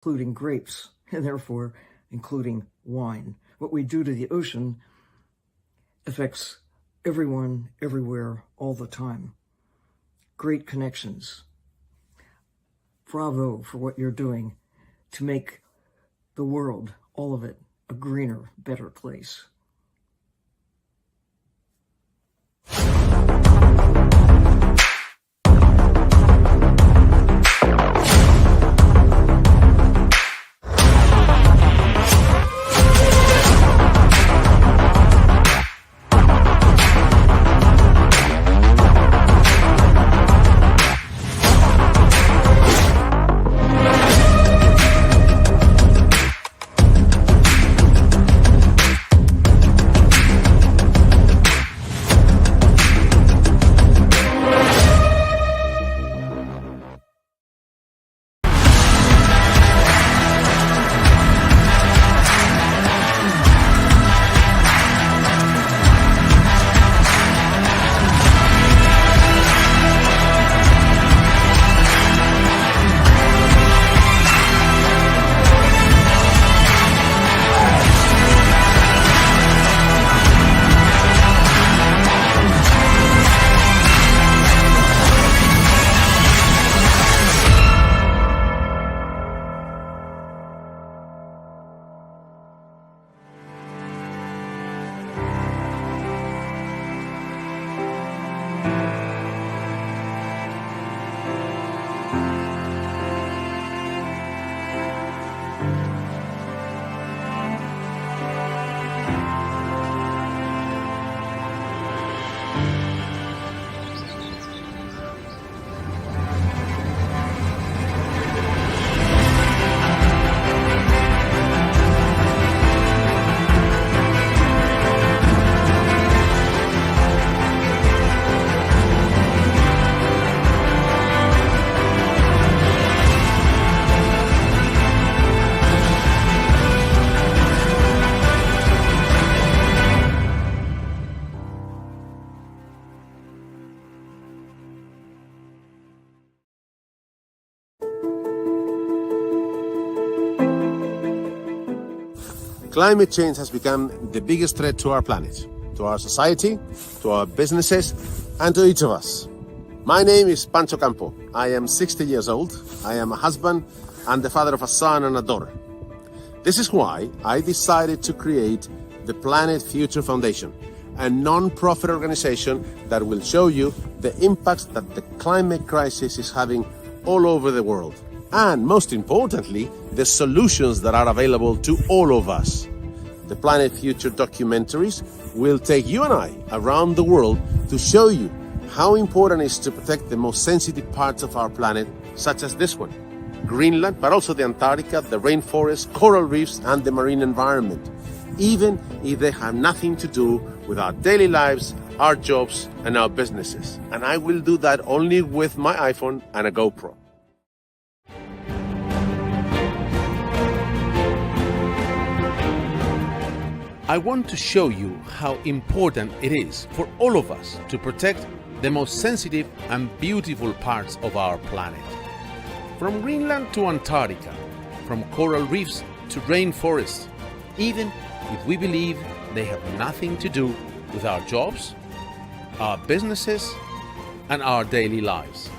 including grapes, and therefore including wine. What we do to the ocean affects everyone, everywhere, all the time. Great connections. Bravo for what you're doing to make the world, all of it, a greener, better place. Climate change has become the biggest threat to our planet, to our society, to our businesses, and to each of us. My name is Pancho Campo. I am 60 years old. I am a husband and the father of a son and a daughter. This is why I decided to create the Planet Future Foundation, a non-profit organization that will show you the impacts that the climate crisis is having all over the world. And most importantly, the solutions that are available to all of us. The Planet Future documentaries will take you and I around the world to show you how important it is to protect the most sensitive parts of our planet, such as this one, Greenland, but also the Antarctica, the rainforest, coral reefs, and the marine environment, even if they have nothing to do with our daily lives, our jobs, and our businesses. And I will do that only with my iPhone and a GoPro. I want to show you how important it is for all of us to protect the most sensitive and beautiful parts of our planet. From Greenland to Antarctica, from coral reefs to rainforests, even if we believe they have nothing to do with our jobs, our businesses, and our daily lives.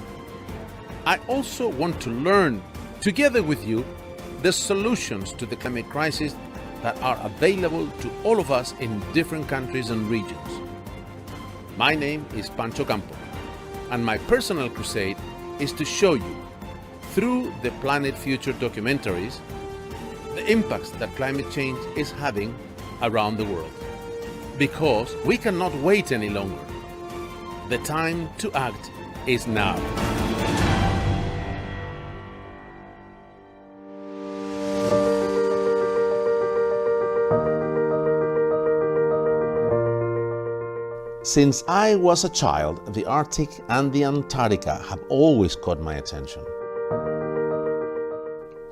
I also want to learn together with you the solutions to the climate crisis that are available to all of us in different countries and regions. My name is Pancho Campo, and my personal crusade is to show you, through the Planet Future documentaries, the impacts that climate change is having around the world. Because we cannot wait any longer. The time to act is now. Since I was a child, the Arctic and the Antarctica have always caught my attention.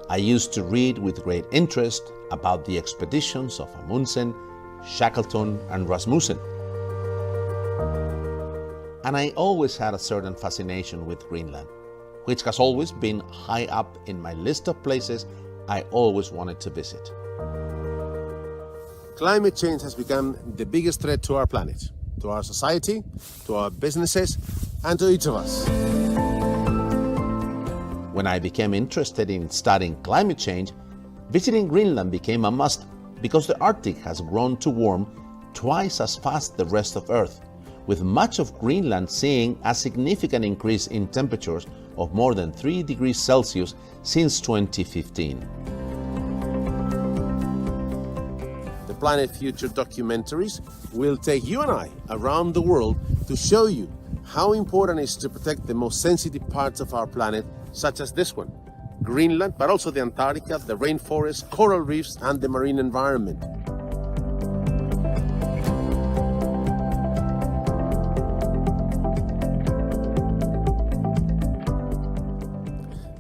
I used to read with great interest about the expeditions of Amundsen, Shackleton, and Rasmussen. And I always had a certain fascination with Greenland, which has always been high up in my list of places I always wanted to visit. Climate change has become the biggest threat to our planet, to our society, to our businesses, and to each of us. When I became interested in studying climate change, visiting Greenland became a must because the Arctic has grown to warm twice as fast as the rest of Earth, with much of Greenland seeing a significant increase in temperatures of more than 3 degrees Celsius since 2015. The Planet Future documentaries will take you and I around the world to show you how important it is to protect the most sensitive parts of our planet, such as this one, Greenland, but also the Antarctica, the rainforest, coral reefs, and the marine environment.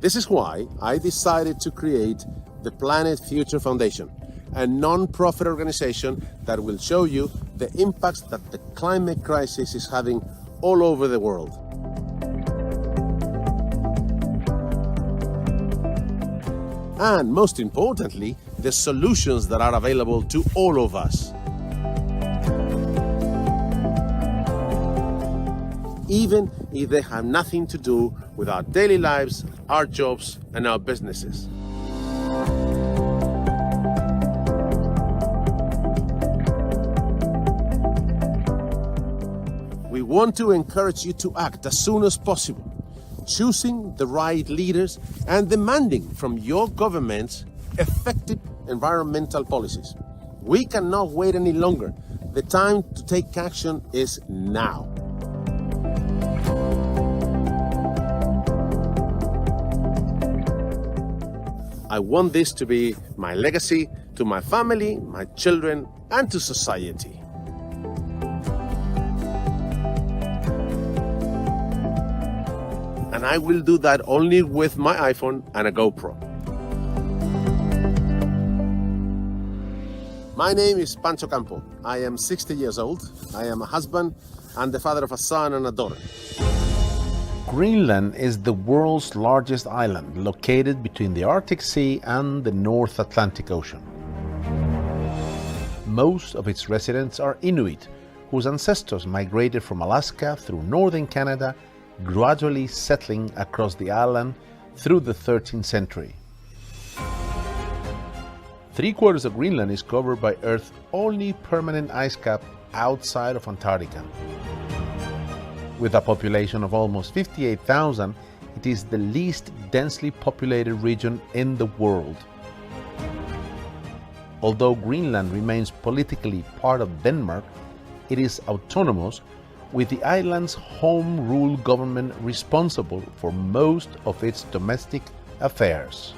This is why I decided to create the Planet Future Foundation, a non-profit organization that will show you the impacts that the climate crisis is having all over the world. And most importantly, the solutions that are available to all of us. Even if they have nothing to do with our daily lives, our jobs, and our businesses. We want to encourage you to act as soon as possible, choosing the right leaders and demanding from your governments effective environmental policies. We cannot wait any longer. The time to take action is now. I want this to be my legacy to my family, my children, and to society. And I will do that only with my iPhone and a GoPro. My name is Pancho Campo. I am 60 years old. I am a husband and the father of a son and a daughter. Greenland is the world's largest island, located between the Arctic Sea and the North Atlantic Ocean. Most of its residents are Inuit, whose ancestors migrated from Alaska through northern Canada, gradually settling across the island through the 13th century. 3/4 of Greenland is covered by Earth's only permanent ice cap outside of Antarctica. With a population of almost 58,000, it is the least densely populated region in the world. Although Greenland remains politically part of Denmark, it is autonomous, with the island's home rule government responsible for most of its domestic affairs.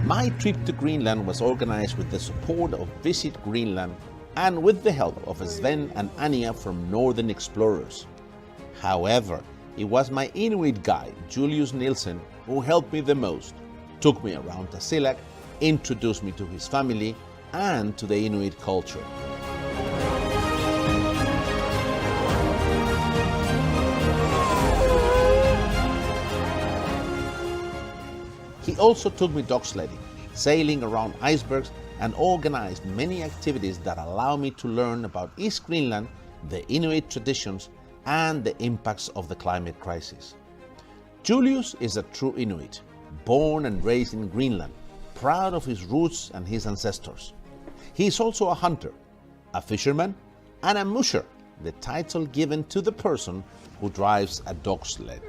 My trip to Greenland was organized with the support of Visit Greenland and with the help of Sven and Anja from Northern Explorers. However, it was my Inuit guide, Julius Nielsen, who helped me the most, took me around Tasiilaq, introduced me to his family and to the Inuit culture. He also took me dog sledding, sailing around icebergs, and organized many activities that allow me to learn about East Greenland, the Inuit traditions, and the impacts of the climate crisis. Julius is a true Inuit, born and raised in Greenland, proud of his roots and his ancestors. He is also a hunter, a fisherman, and a musher, the title given to the person who drives a dog sled.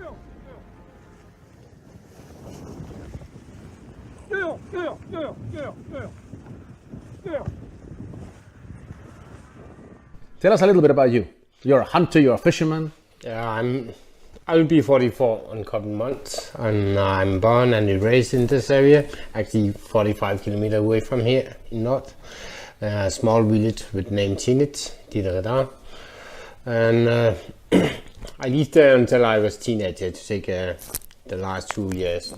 Tell us a little bit about you. You're a hunter, you're a fisherman. Yeah, I'll be 44 in a couple months, and I'm born and raised in this area, actually 45 kilometers away from here in north. A small village with name Tinit, Didereda. And I lived there until I was teenager to take the last 2 years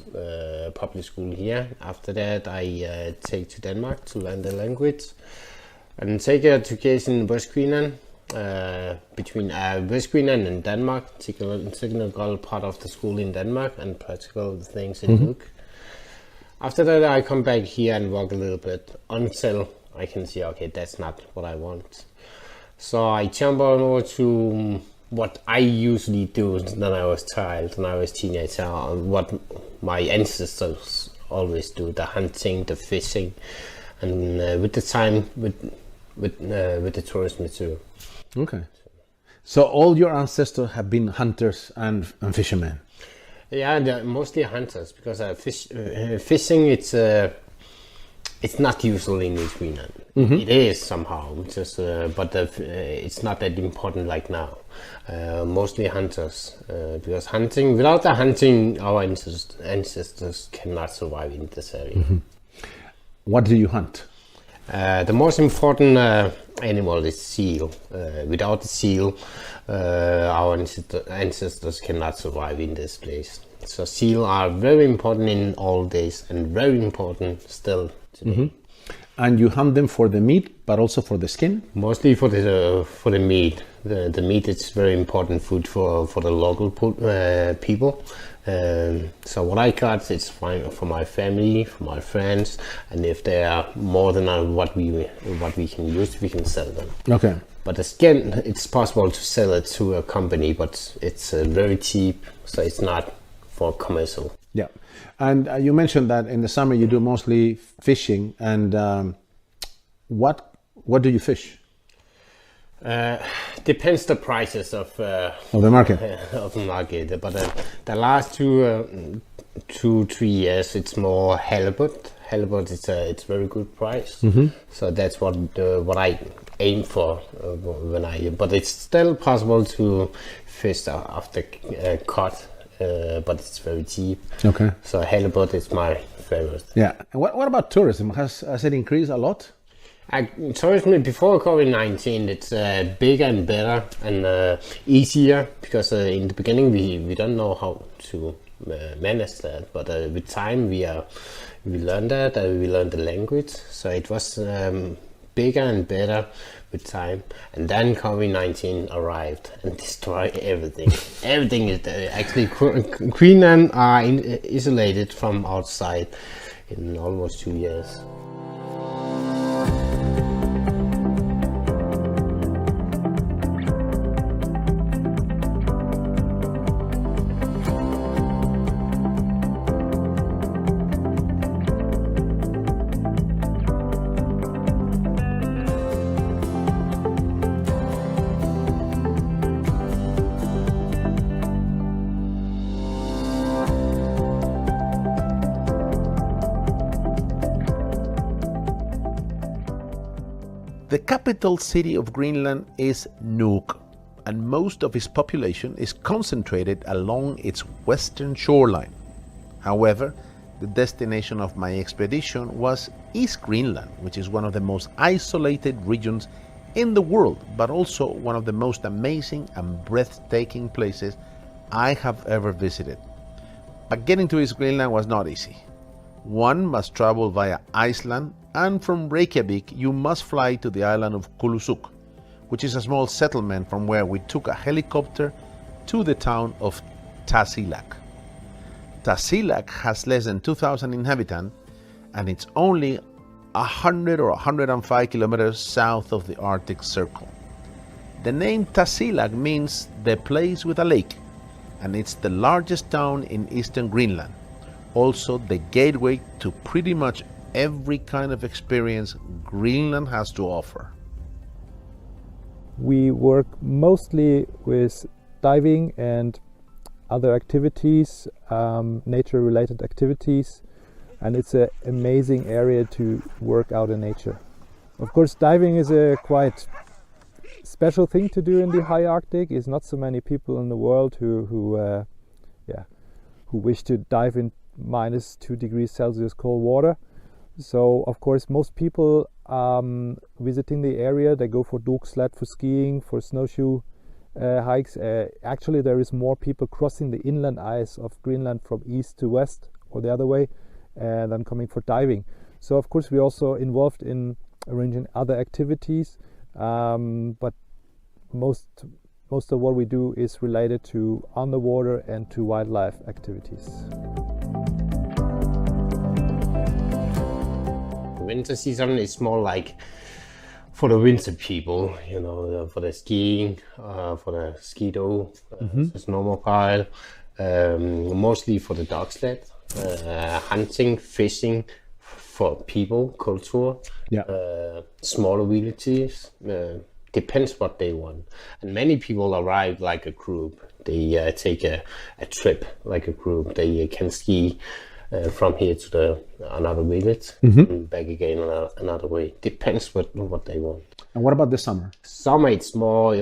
public school here. After that, I take to Denmark to learn the language. And take education in West Greenland, between West Greenland and Denmark, technical part of the school in Denmark and practical things in Nuuk. After that, I come back here and work a little bit until I can see, okay, that's not what I want. So I jump on over to what I usually do when I was child, when I was teenager, what my ancestors always do: the hunting, the fishing, and with the time with the tourism too. Okay. So all your ancestors have been hunters and fishermen. Yeah, they're mostly hunters, because fishing it's not usually in New Zealand. It is somehow, just but it's not that important like now. Mostly hunters, because hunting, without the hunting, our ancestors cannot survive in this area. What do you hunt? The most important animal is seal. Without the seal, our ancestors cannot survive in this place. So seal are very important in old days and very important still today. And you hunt them for the meat, but also for the skin? Mostly for the meat. The meat is very important food for the local people. So what I got, it's fine for my family, for my friends, and if they are more than what we can use, we can sell them. Okay. But the skin, it's possible to sell it to a company, but it's very cheap, so it's not for commercial. Yeah. And you mentioned that in the summer you do mostly fishing, and what do you fish? Depends the prices of the market. Of the market, but the last 2-3 years it's more halibut. Halibut it's very good price, so that's what I aim for when I. But it's still possible to fish after caught, but it's very cheap. Okay. So halibut is my favorite. Yeah. And what about tourism? Has it increased a lot? Tourism before COVID-19, it's bigger and better and easier, because in the beginning we don't know how to manage that, but with time we learned that, we learned the language, so it was bigger and better with time. And then COVID-19 arrived and destroyed everything. Everything is actually Greenland are isolated from outside in almost 2 years. The capital city of Greenland is Nuuk, and most of its population is concentrated along its western shoreline. However, the destination of my expedition was East Greenland, which is one of the most isolated regions in the world, but also one of the most amazing and breathtaking places I have ever visited. But getting to East Greenland was not easy. One must travel via Iceland, and from Reykjavik you must fly to the island of Kulusuk, which is a small settlement from where we took a helicopter to the town of Tasiilaq. Tasiilaq has less than 2,000 inhabitants, and it's only 100 or 105 kilometers south of the Arctic Circle. The name Tasiilaq means the place with a lake, and it's the largest town in eastern Greenland, also the gateway to pretty much every kind of experience Greenland has to offer. We work mostly with diving and other activities, nature-related activities, and it's an amazing area to work out in nature. Of course, diving is a quite special thing to do in the high Arctic. There's not so many people in the world who wish to dive in -2 degrees Celsius cold water. So of course most people visiting the area, they go for dogsled, for skiing, for snowshoe hikes. Actually there is more people crossing the inland ice of Greenland from east to west or the other way than coming for diving. So of course we're also involved in arranging other activities, but most of what we do is related to on the water and to wildlife activities. Winter season is more like for the winter people, you know, for the skiing, for the ski-doo, the snowmobile, mostly for the dog sled, hunting, fishing for people, culture, smaller villages, depends what they want. And many people arrive like a group. They take a trip like a group. They can ski from here to another village and back again another way. Depends what they want. And what about the summer? Summer it's more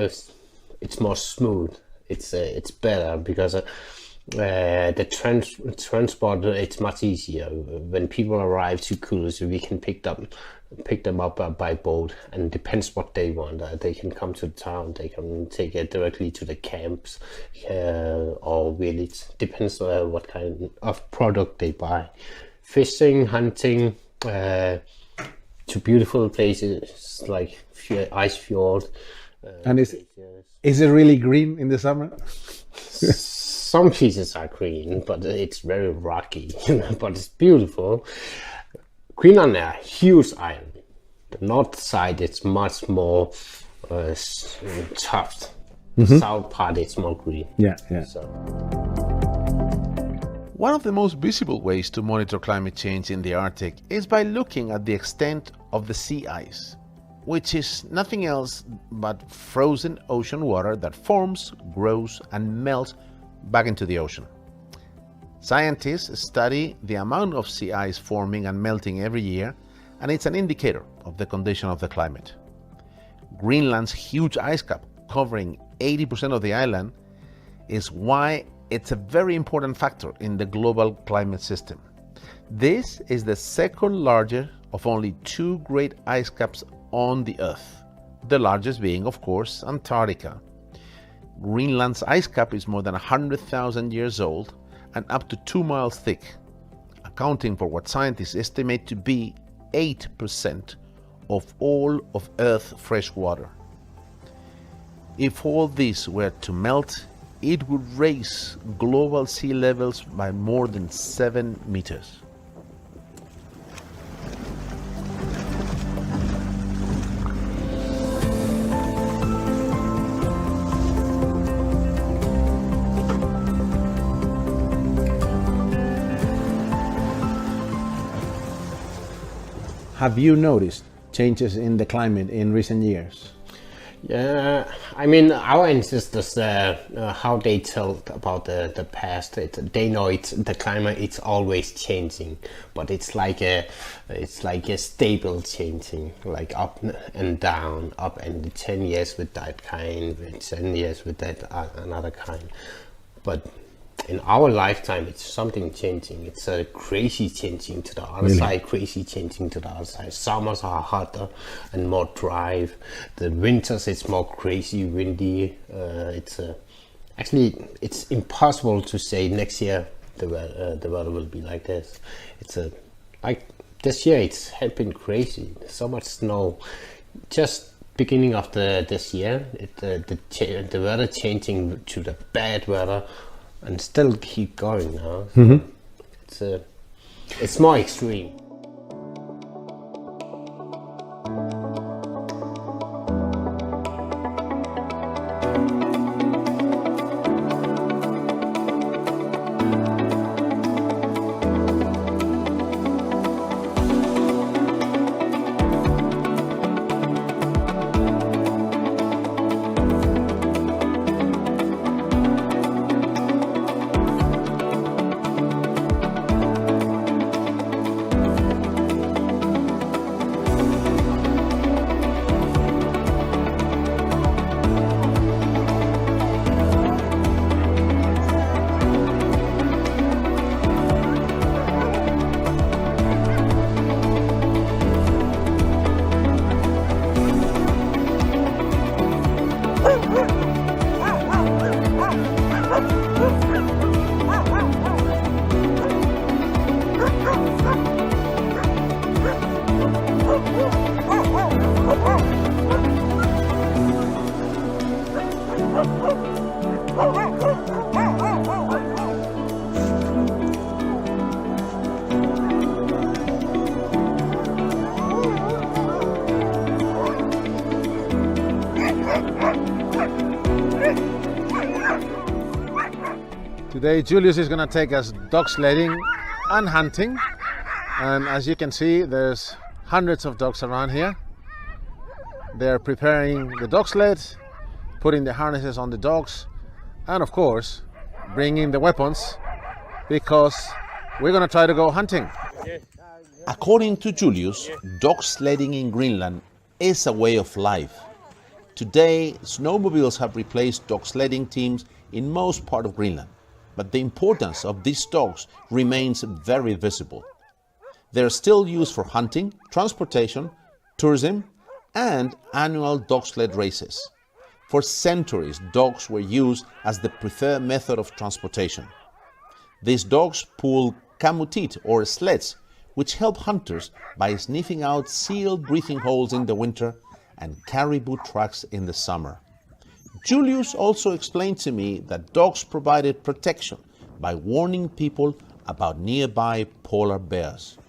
smooth. It's better because the transport it's much easier. When people arrive to cruise, we can pick them up by boat, and depends what they want. They can come to the town, they can take it directly to the camps or village. Depends on what kind of product they buy. Fishing, hunting, to beautiful places like ice fjord. And is it really green in the summer? Some pieces are green, but it's very rocky, but it's beautiful. Greenland is a huge island. The north side it's much more tough. The south part it's more green. Yeah. So. One of the most visible ways to monitor climate change in the Arctic is by looking at the extent of the sea ice, which is nothing else but frozen ocean water that forms, grows, and melts back into the ocean. Scientists study the amount of sea ice forming and melting every year, and it's an indicator of the condition of the climate. Greenland's huge ice cap, covering 80% of the island, is why it's a very important factor in the global climate system. This is the second largest of only two great ice caps on the Earth, the largest being, of course, Antarctica. Greenland's ice cap is more than 100,000 years old and up to 2 miles thick, accounting for what scientists estimate to be 8% of all of Earth's fresh water. If all this were to melt, it would raise global sea levels by more than 7 meters. Have you noticed changes in the climate in recent years? Yeah, I mean, our ancestors, how they tell about the past, they know the climate. It's always changing, but it's like a stable changing, like up and down, up and 10 years with that kind, 10 years with that another kind. But in our lifetime, it's something changing. It's a crazy changing to the other side, crazy changing to the other side. Summers are hotter and more dry. The winters, it's more crazy, windy. Actually, it's impossible to say next year the weather will be like this. Like this year, it's been crazy. So much snow. Just beginning of this year, the weather changing to the bad weather. And still keep going now. It's more extreme. Today Julius is going to take us dog sledding and hunting, and as you can see there's hundreds of dogs around here. They're preparing the dog sled, putting the harnesses on the dogs, and of course bringing the weapons, because we're going to try to go hunting. According to Julius, dog sledding in Greenland is a way of life. Today, snowmobiles have replaced dog sledding teams in most part of Greenland, but the importance of these dogs remains very visible. They are still used for hunting, transportation, tourism, and annual dog sled races. For centuries, dogs were used as the preferred method of transportation. These dogs pull kamutit, or sleds, which help hunters by sniffing out sealed breathing holes in the winter and caribou tracks in the summer. Julius also explained to me that dogs provided protection by warning people about nearby polar bears.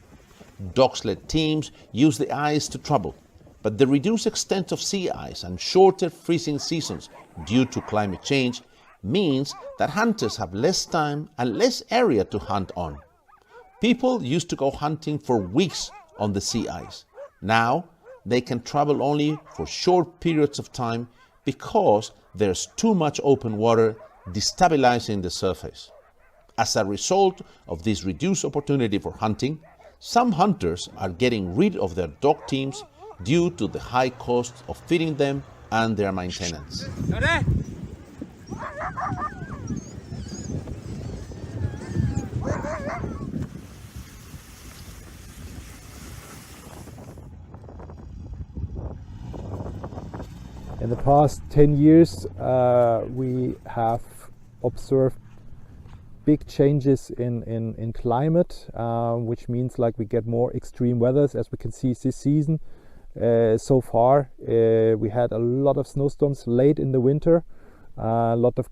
Dog sled teams use the ice to travel, but the reduced extent of sea ice and shorter freezing seasons due to climate change means that hunters have less time and less area to hunt on. People used to go hunting for weeks on the sea ice. Now they can travel only for short periods of time because there's too much open water destabilizing the surface. As a result of this reduced opportunity for hunting, some hunters are getting rid of their dog teams due to the high cost of feeding them and their maintenance. In the past 10 years, we have observed big changes in climate, which means like we get more extreme weathers, as we can see this season. So far, we had a lot of snowstorms late in the winter, a lot of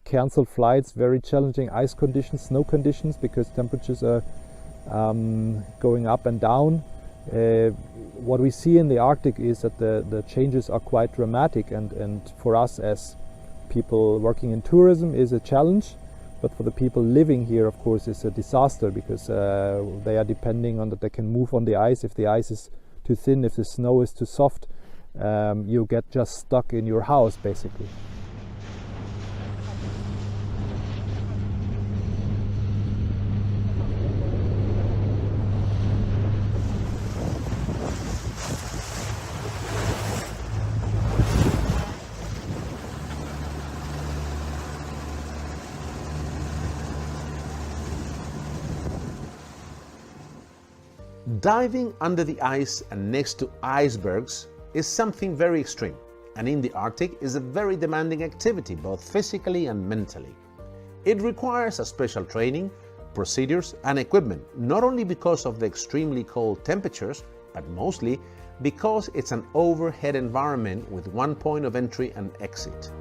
canceled flights, very challenging ice conditions, snow conditions, because temperatures are going up and down. What we see in the Arctic is that the changes are quite dramatic, and for us as people working in tourism is a challenge, but for the people living here, of course, it's a disaster, because they are depending on that they can move on the ice. If the ice is too thin, if the snow is too soft, you get just stuck in your house basically. Diving under the ice and next to icebergs is something very extreme, and in the Arctic is a very demanding activity, both physically and mentally. It requires a special training, procedures and equipment, not only because of the extremely cold temperatures, but mostly because it's an overhead environment with one point of entry and exit.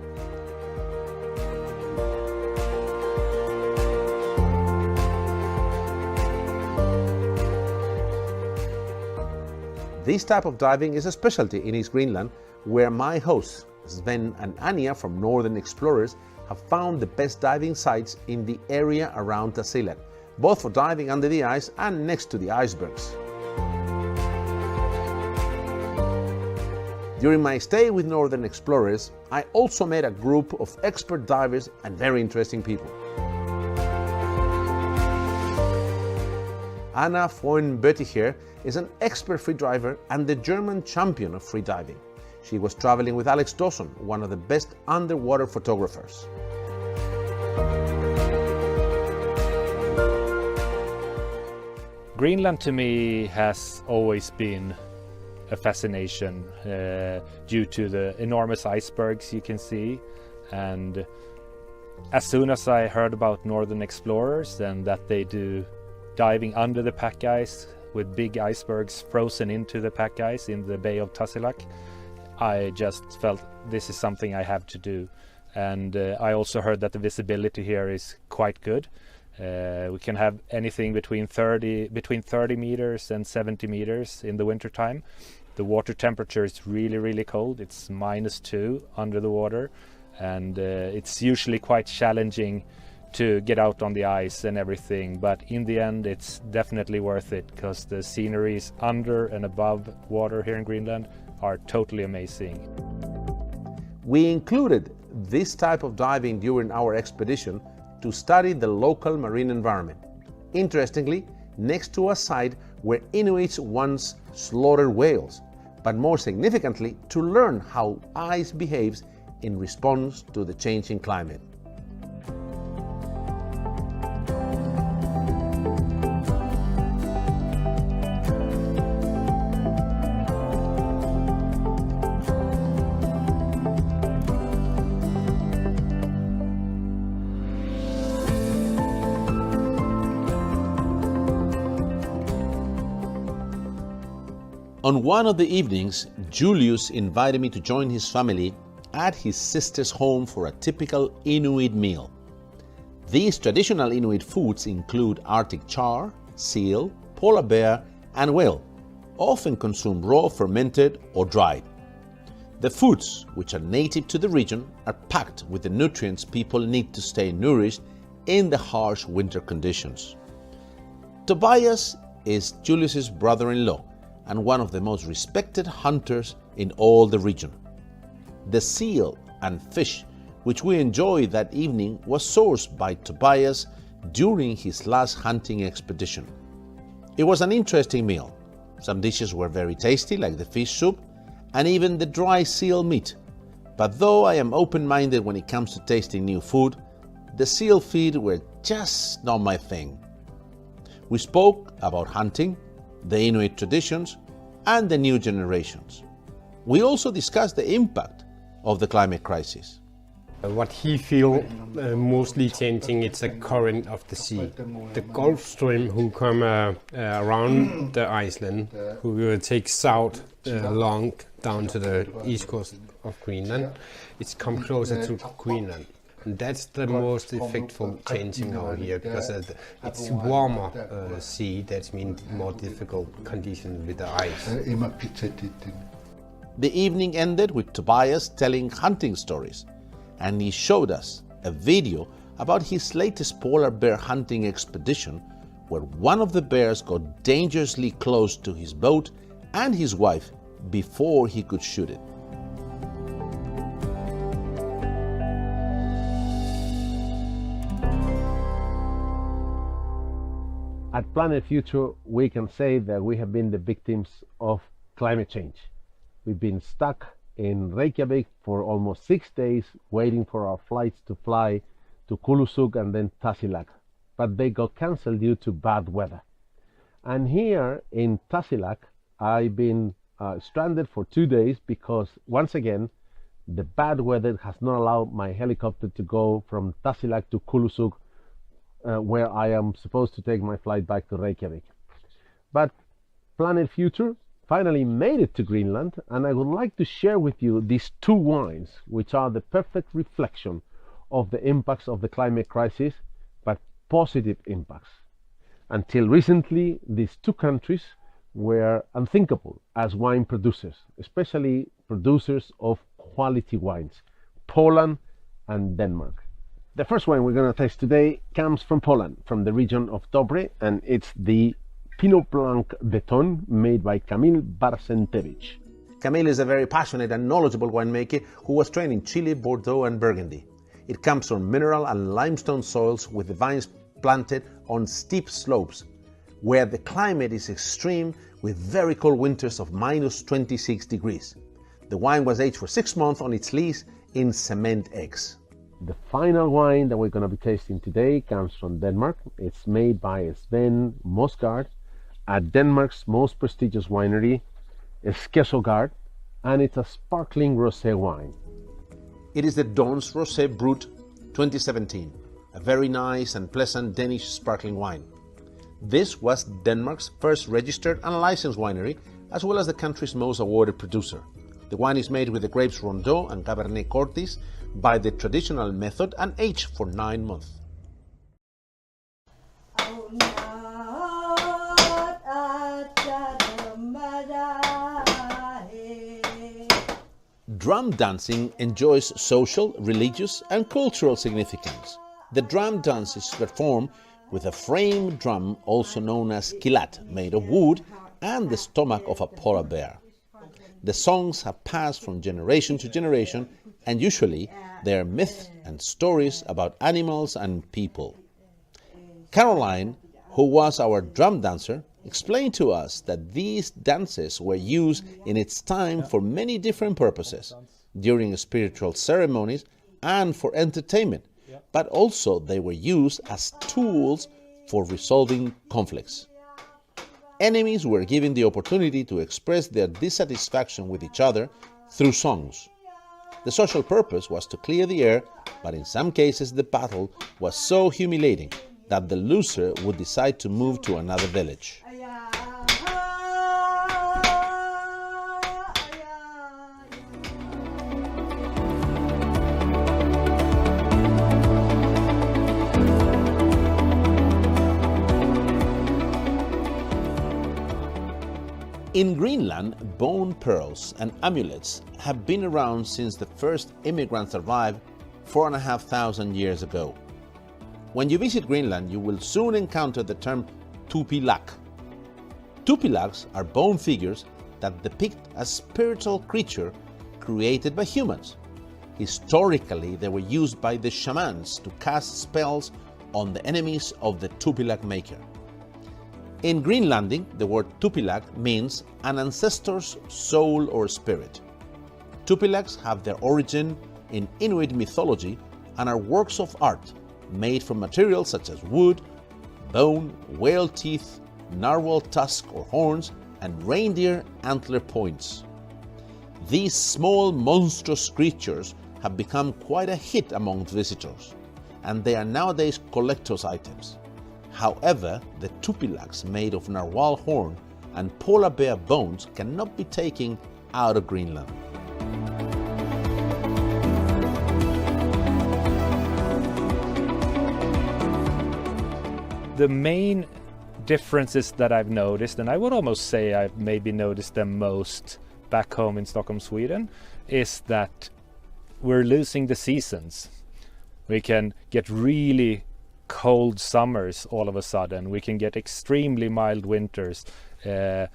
This type of diving is a specialty in East Greenland, where my hosts, Sven and Anja from Northern Explorers, have found the best diving sites in the area around Tasiilaq, both for diving under the ice and next to the icebergs. During my stay with Northern Explorers, I also met a group of expert divers and very interesting people. Anna von Bötticher is an expert freediver and the German champion of freediving. She was traveling with Alex Dawson, one of the best underwater photographers. Greenland to me has always been a fascination due to the enormous icebergs you can see, and as soon as I heard about Northern Explorers and that they do diving under the pack ice with big icebergs frozen into the pack ice in the Bay of Tasiilaq, I just felt this is something I have to do. And I also heard that the visibility here is quite good. We can have anything between 30 meters and 70 meters in the winter time. The water temperature is really cold. It's -2 under the water, and it's usually quite challenging to get out on the ice and everything, but in the end it's definitely worth it because the sceneries under and above water here in Greenland are totally amazing. We included this type of diving during our expedition to study the local marine environment. Interestingly, next to a site where Inuits once slaughtered whales, but more significantly, to learn how ice behaves in response to the changing climate. On one of the evenings, Julius invited me to join his family at his sister's home for a typical Inuit meal. These traditional Inuit foods include Arctic char, seal, polar bear, and whale, often consumed raw, fermented, or dried. The foods, which are native to the region, are packed with the nutrients people need to stay nourished in the harsh winter conditions. Tobias is Julius's brother-in-law and one of the most respected hunters in all the region. The seal and fish which we enjoyed that evening was sourced by Tobias during his last hunting expedition. It was an interesting meal. Some dishes were very tasty, like the fish soup and even the dry seal meat. But though I am open-minded when it comes to tasting new food, the seal feed were just not my thing. We spoke about hunting, the Inuit traditions, and the new generations. We also discussed the impact of the climate crisis. What he feels mostly changing, it's a current of the sea. The Gulf Stream who come around the Iceland, who take south along down to the east coast of Greenland, it's come closer to Greenland. And that's the most effectful changing out here, because it's warmer sea, that means more difficult conditions with the ice. The evening ended with Tobias telling hunting stories, and he showed us a video about his latest polar bear hunting expedition, where one of the bears got dangerously close to his boat and his wife before he could shoot it. At Planet Future, we can say that we have been the victims of climate change. We've been stuck in Reykjavik for almost 6 days waiting for our flights to fly to Kulusuk and then Tasiilaq, but they got cancelled due to bad weather. And here in Tasiilaq, I've been stranded for 2 days because, once again, the bad weather has not allowed my helicopter to go from Tasiilaq to Kulusuk, where I am supposed to take my flight back to Reykjavik. But Planet Future finally made it to Greenland, and I would like to share with you these 2 wines, which are the perfect reflection of the impacts of the climate crisis, but positive impacts. Until recently, these 2 countries were unthinkable as wine producers, especially producers of quality wines, Poland and Denmark. The first wine we're going to taste today comes from Poland, from the region of Dobre, and it's the Pinot Blanc de Ton made by Kamil Barcentewicz. Kamil is a very passionate and knowledgeable winemaker who was trained in Chile, Bordeaux and Burgundy. It comes from mineral and limestone soils with the vines planted on steep slopes, where the climate is extreme with very cold winters of minus 26 degrees. The wine was aged for 6 months on its lees in cement eggs. The final wine that we're going to be tasting today comes from Denmark. It's made by Sven Mosgaard at Denmark's most prestigious winery, Skesogard, and it's a sparkling rosé wine. It is the Dons Rosé Brut 2017, a very nice and pleasant Danish sparkling wine. This was Denmark's first registered and licensed winery, as well as the country's most awarded producer. The wine is made with the grapes Rondeau and Cabernet Cortis by the traditional method and aged for 9 months. Drum dancing enjoys social, religious and cultural significance. The drum dance is performed with a frame drum, also known as kilat, made of wood, and the stomach of a polar bear. The songs have passed from generation to generation, and usually they are myths and stories about animals and people. Caroline, who was our drum dancer, explained to us that these dances were used in its time for many different purposes, during spiritual ceremonies and for entertainment, but also they were used as tools for resolving conflicts. Enemies were given the opportunity to express their dissatisfaction with each other through songs. The social purpose was to clear the air, but in some cases the battle was so humiliating that the loser would decide to move to another village. In Greenland, bone pearls and amulets have been around since the first immigrants arrived 4,500 years ago. When you visit Greenland, you will soon encounter the term tupilak. Tupilaks are bone figures that depict a spiritual creature created by humans. Historically, they were used by the shamans to cast spells on the enemies of the tupilak maker. In Greenlandic, the word tupilak means an ancestor's soul or spirit. Tupilaks have their origin in Inuit mythology and are works of art made from materials such as wood, bone, whale teeth, narwhal tusk or horns, and reindeer antler points. These small monstrous creatures have become quite a hit among visitors, and they are nowadays collector's items. However, the tupilaks made of narwhal horn and polar bear bones cannot be taken out of Greenland. The main differences that I've noticed, and I would almost say I've maybe noticed them most back home in Stockholm, Sweden, is that we're losing the seasons. We can get really cold summers all of a sudden. We can get extremely mild winters. The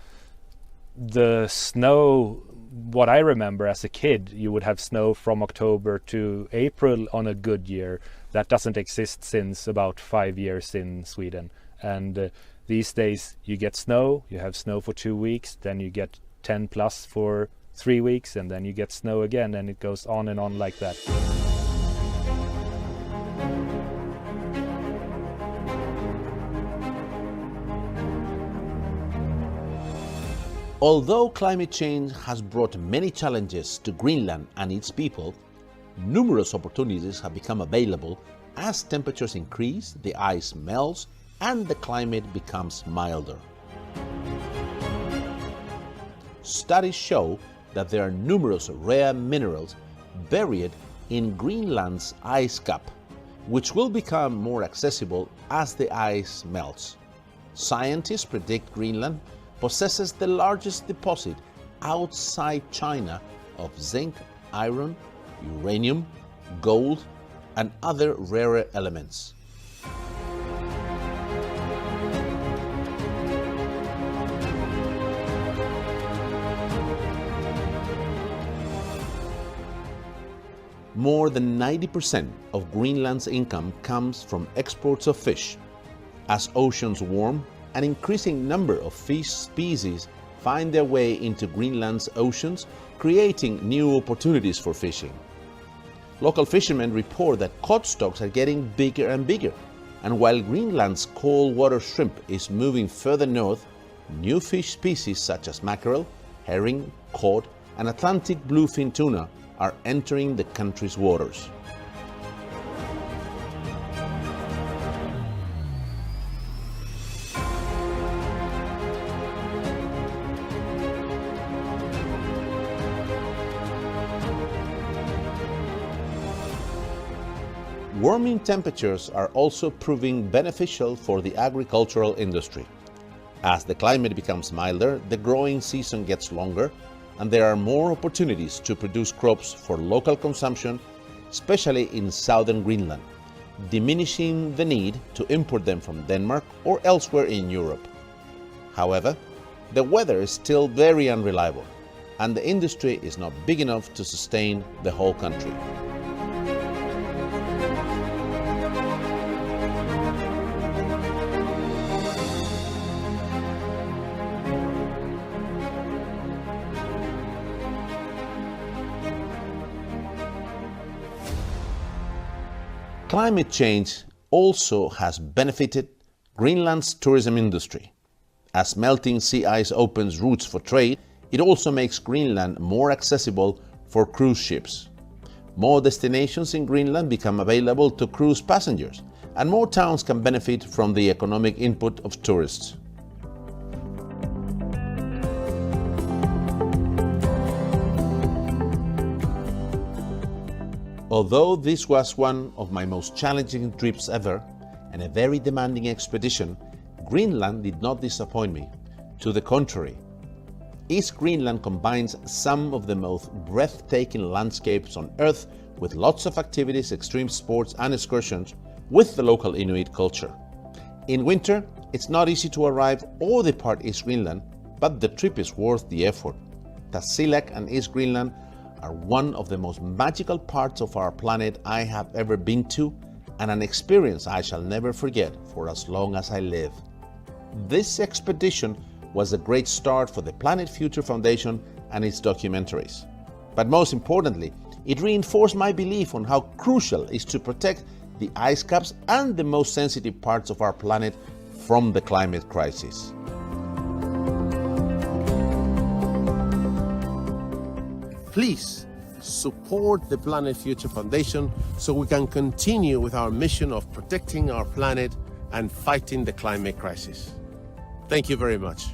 snow, what I remember as a kid, you would have snow from October to April on a good year. That doesn't exist since about 5 years in Sweden. And these days you get snow, you have snow for 2 weeks, then you get 10 plus for 3 weeks, and then you get snow again, and it goes on and on like that. Although climate change has brought many challenges to Greenland and its people, numerous opportunities have become available as temperatures increase, the ice melts, and the climate becomes milder. Studies show that there are numerous rare minerals buried in Greenland's ice cap, which will become more accessible as the ice melts. Scientists predict Greenland possesses the largest deposit outside China of zinc, iron, uranium, gold, and other rarer elements. More than 90% of Greenland's income comes from exports of fish. As oceans warm, an increasing number of fish species find their way into Greenland's oceans, creating new opportunities for fishing. Local fishermen report that cod stocks are getting bigger and bigger, and while Greenland's cold water shrimp is moving further north, new fish species such as mackerel, herring, cod, and Atlantic bluefin tuna are entering the country's waters. Warming temperatures are also proving beneficial for the agricultural industry. As the climate becomes milder, the growing season gets longer, and there are more opportunities to produce crops for local consumption, especially in southern Greenland. diminishing the need to import them from Denmark or elsewhere in Europe. However, the weather is still very unreliable, and the industry is not big enough to sustain the whole country. Climate change also has benefited Greenland's tourism industry. As melting sea ice opens routes for trade, it also makes Greenland more accessible for cruise ships. More destinations in Greenland become available to cruise passengers, and more towns can benefit from the economic input of tourists. Although this was one of my most challenging trips ever, and a very demanding expedition, Greenland did not disappoint me. To the contrary, East Greenland combines some of the most breathtaking landscapes on Earth with lots of activities, extreme sports and excursions with the local Inuit culture. In winter, it's not easy to arrive or depart East Greenland, but the trip is worth the effort. Tasiilaq and East Greenland are one of the most magical parts of our planet I have ever been to, and an experience I shall never forget for as long as I live. This expedition was a great start for the Planet Future Foundation and its documentaries. But most importantly, it reinforced my belief on how crucial it is to protect the ice caps and the most sensitive parts of our planet from the climate crisis. Please support the Planet Future Foundation so we can continue with our mission of protecting our planet and fighting the climate crisis. Thank you very much.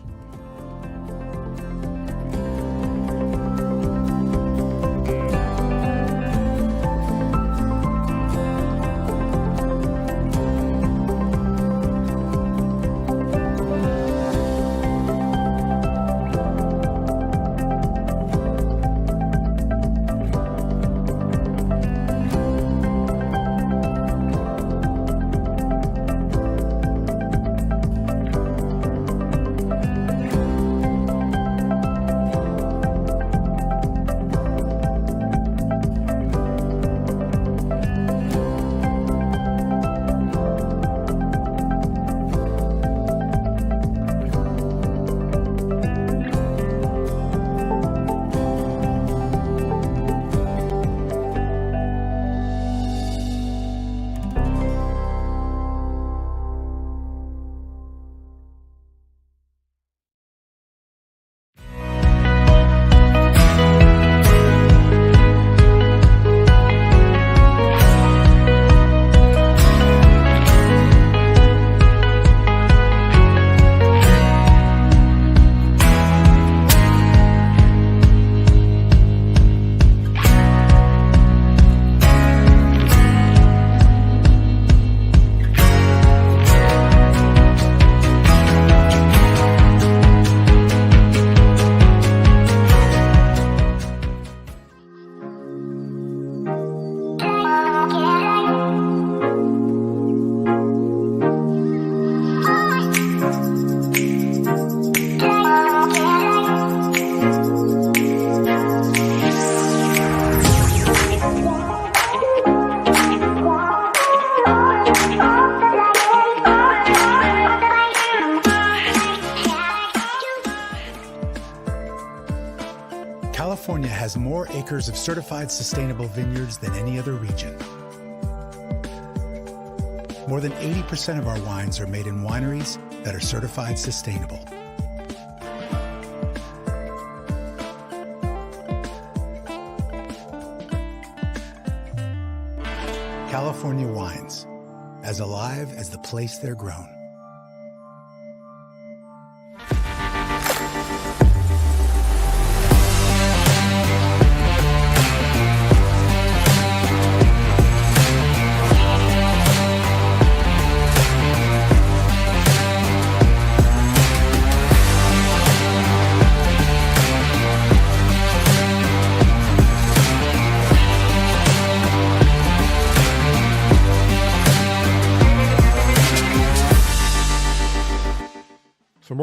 California has more acres of certified sustainable vineyards than any other region. More than 80% of our wines are made in wineries that are certified sustainable. California wines, as alive as the place they're grown.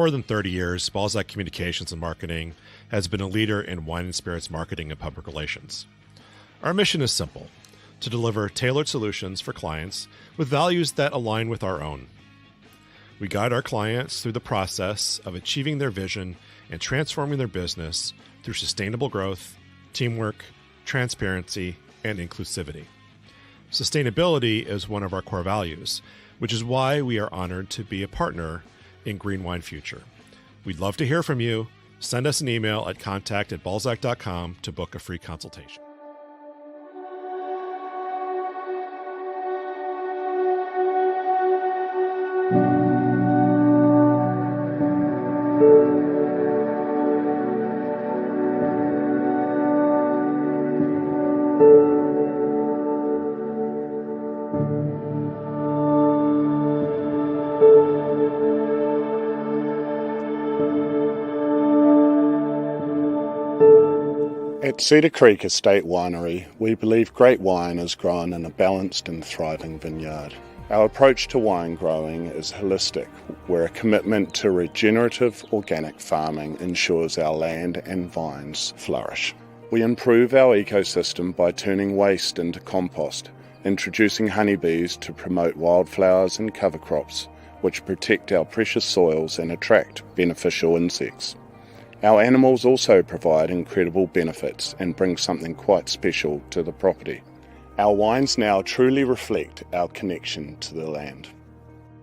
more than 30 years, Balzac Communications and Marketing has been a leader in wine and spirits marketing and public relations. Our mission is simple: to deliver tailored solutions for clients with values that align with our own. We guide our clients through the process of achieving their vision and transforming their business through sustainable growth, teamwork, transparency, and inclusivity. Sustainability is one of our core values, which is why we are honored to be a partner in Green Wine Future. We'd love to hear from you. Send us an email at contact@balzac.com to book a free consultation. At Cedar Creek Estate Winery, we believe great wine is grown in a balanced and thriving vineyard. Our approach to wine growing is holistic, where a commitment to regenerative organic farming ensures our land and vines flourish. We improve our ecosystem by turning waste into compost, introducing honeybees to promote wildflowers and cover crops, which protect our precious soils and attract beneficial insects. Our animals also provide incredible benefits and bring something quite special to the property. Our wines now truly reflect our connection to the land.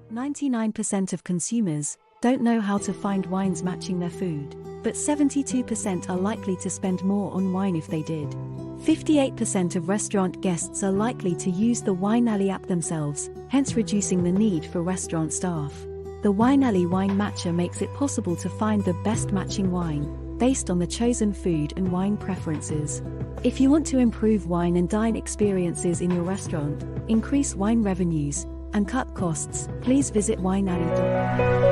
99% of consumers don't know how to find wines matching their food, but 72% are likely to spend more on wine if they did. 58% of restaurant guests are likely to use the Wineally app themselves, hence reducing the need for restaurant staff. The Wineally Wine Matcher makes it possible to find the best matching wine, based on the chosen food and wine preferences. If you want to improve wine and dine experiences in your restaurant, increase wine revenues, and cut costs, please visit wineally.com.